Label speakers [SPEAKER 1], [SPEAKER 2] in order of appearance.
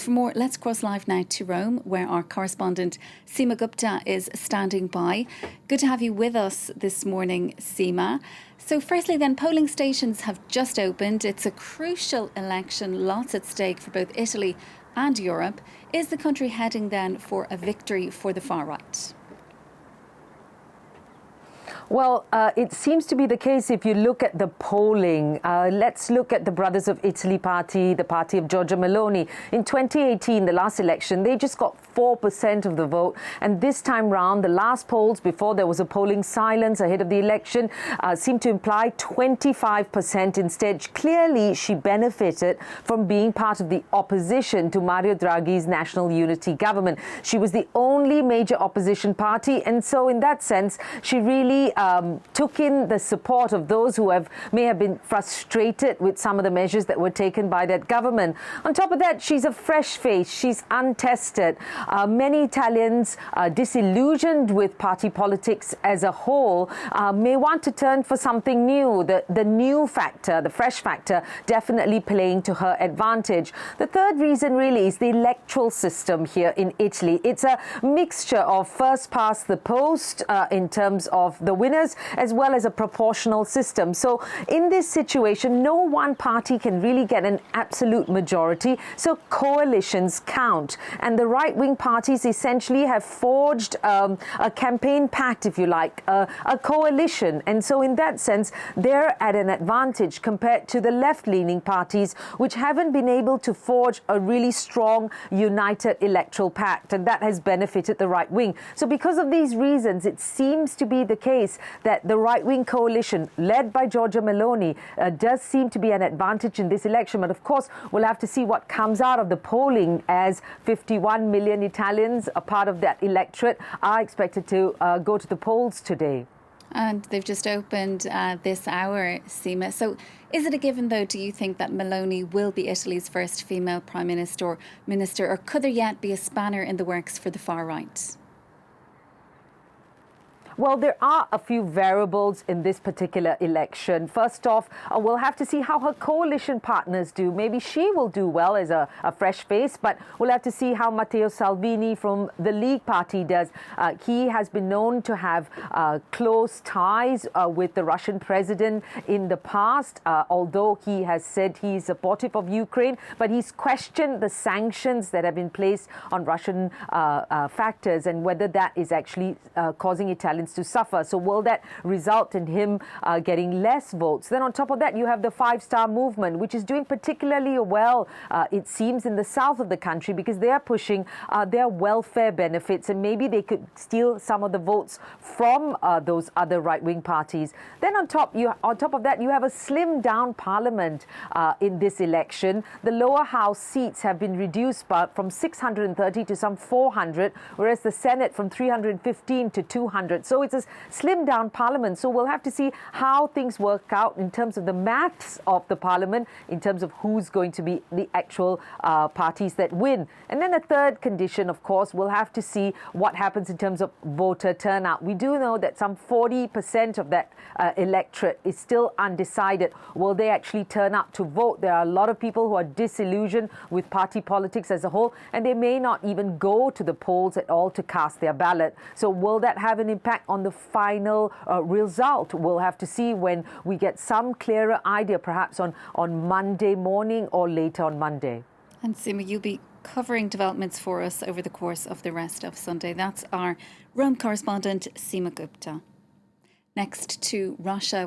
[SPEAKER 1] for more, let's cross live now to Rome, where our correspondent Seema Gupta is standing by. Good to have you with us this morning, Seema. So firstly then, polling stations have just opened. It's a crucial election, lots at stake for both Italy and Europe. Is the country heading then for a victory for the far right?
[SPEAKER 2] Well, it seems to be the case if you look at the polling. Let's look at the Brothers of Italy party, the party of Giorgia Meloni. In 2018, the last election, they just got 4% of the vote. And this time round, the last polls before there was a polling silence ahead of the election seemed to imply 25% instead. Clearly, she benefited from being part of the opposition to Mario Draghi's National Unity government. She was the only major opposition party. And so in that sense, she really took in the support of those who may have been frustrated with some of the measures that were taken by that government. On top of that, she's a fresh face. She's untested. Many Italians, disillusioned with party politics as a whole, may want to turn for something new. The new factor, the fresh factor, definitely playing to her advantage. The third reason really is the electoral system here in Italy. It's a mixture of first past the post in terms of the winners, as well as a proportional system. So in this situation, no one party can really get an absolute majority. So coalitions count. And the right-wing parties essentially have forged a campaign pact, if you like, a coalition. And so in that sense, they're at an advantage compared to the left-leaning parties, which haven't been able to forge a really strong, united electoral pact. And that has benefited the right wing. So because of these reasons, it seems to be the case that the right-wing coalition led by Giorgia Meloni does seem to be an advantage in this election. But of course, we'll have to see what comes out of the polling, as 51 million Italians, a part of that electorate, are expected to go to the polls today.
[SPEAKER 1] And they've just opened this hour, Seema. So is it a given, though, do you think, that Meloni will be Italy's first female Prime Minister, or could there yet be a spanner in the works for the far right?
[SPEAKER 2] Well, there are a few variables in this particular election. First off, we'll have to see how her coalition partners do. Maybe she will do well as a fresh face, but we'll have to see how Matteo Salvini from the League Party does. He has been known to have close ties with the Russian president in the past, although he has said he's supportive of Ukraine, but he's questioned the sanctions that have been placed on Russian factors and whether that is actually causing Italians to suffer. So will that result in him getting less votes? Then on top of that, you have the Five-Star Movement, which is doing particularly well, it seems, in the south of the country, because they are pushing their welfare benefits, and maybe they could steal some of the votes from those other right-wing parties. Then on top of that, you have a slimmed-down parliament in this election. The lower house seats have been reduced from 630 to some 400, whereas the Senate from 315 to 200. So it's a slimmed down parliament. So we'll have to see how things work out in terms of the maths of the parliament, in terms of who's going to be the actual parties that win. And then the third condition, of course, we'll have to see what happens in terms of voter turnout. We do know that some 40% of that electorate is still undecided. Will they actually turn out to vote? There are a lot of people who are disillusioned with party politics as a whole, and they may not even go to the polls at all to cast their ballot. So will that have an impact on the final result? We'll have to see when we get some clearer idea, perhaps on Monday morning or later on Monday.
[SPEAKER 1] And Seema, you'll be covering developments for us over the course of the rest of Sunday. That's our Rome correspondent, Seema Gupta. Next to Russia.